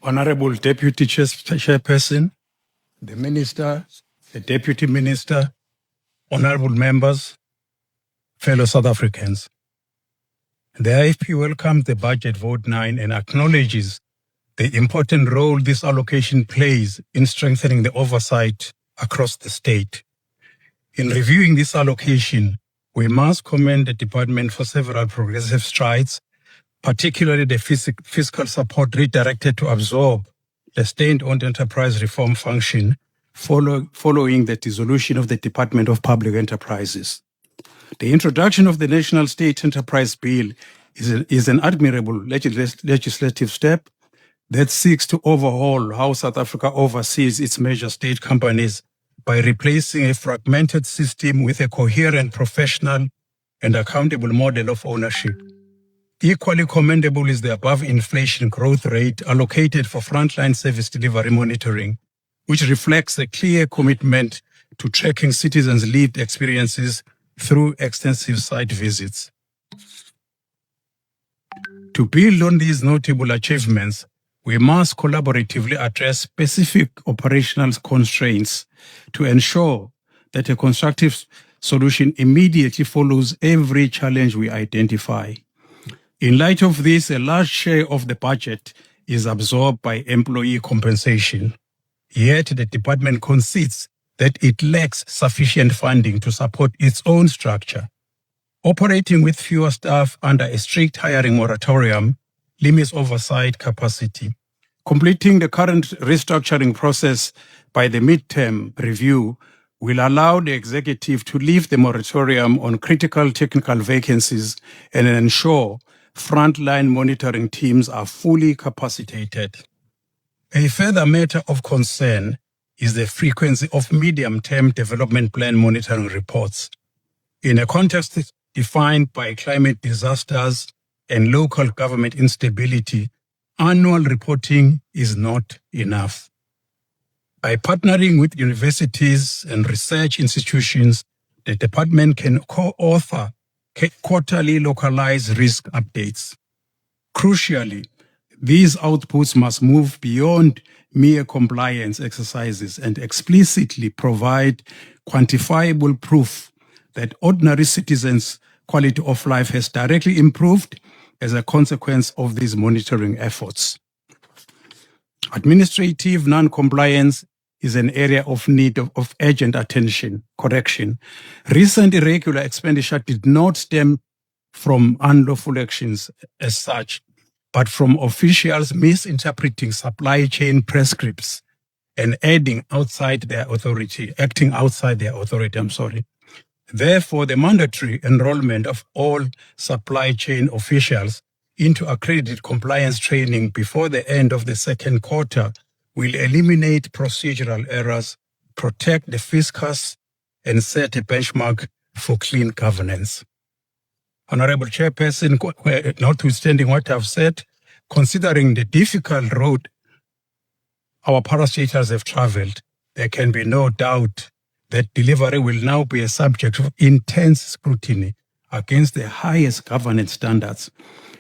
Honorable Deputy Chairperson, the Minister, the Deputy Minister, honorable members, fellow South Africans. The IFP welcomes the Budget Vote 9 and acknowledges the important role this allocation plays in strengthening the oversight across the state. In reviewing this allocation, we must commend the Department for several progressive strides, particularly the fiscal support redirected to absorb the state-owned enterprise reform function following the dissolution of the Department of Public Enterprises. The introduction of the National State Enterprise Bill is an admirable legislative step that seeks to overhaul how South Africa oversees its major state companies by replacing a fragmented system with a coherent, professional, and accountable model of ownership. Equally commendable is the above-inflation growth rate allocated for frontline service delivery monitoring, which reflects a clear commitment to tracking citizens' lived experiences through extensive site visits. To build on these notable achievements, we must collaboratively address specific operational constraints to ensure that a constructive solution immediately follows every challenge we identify. In light of this, a large share of the budget is absorbed by employee compensation. Yet the department concedes that it lacks sufficient funding to support its own structure. Operating with fewer staff under a strict hiring moratorium limits oversight capacity. Completing the current restructuring process by the midterm review will allow the executive to lift the moratorium on critical technical vacancies and ensure frontline monitoring teams are fully capacitated. A further matter of concern is the frequency of medium-term development plan monitoring reports. In a context defined by climate disasters and local government instability, annual reporting is not enough. By partnering with universities and research institutions, the department can co-author quarterly localized risk updates. Crucially, these outputs must move beyond mere compliance exercises and explicitly provide quantifiable proof that ordinary citizens' quality of life has directly improved as a consequence of these monitoring efforts. Administrative non-compliance is an area of need of urgent correction. Recent irregular expenditure did not stem from unlawful actions as such, but from officials misinterpreting supply chain prescripts and acting outside their authority. Therefore, the mandatory enrollment of all supply chain officials into accredited compliance training before the end of the second quarter will eliminate procedural errors, protect the fiscus, and set a benchmark for clean governance. Honorable Chairperson, notwithstanding what I've said, considering the difficult road our parastatals have traveled, there can be no doubt that delivery will now be a subject of intense scrutiny against the highest governance standards.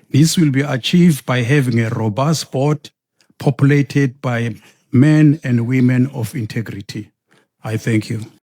This will be achieved by having a robust board populated by men and women of integrity. I thank you.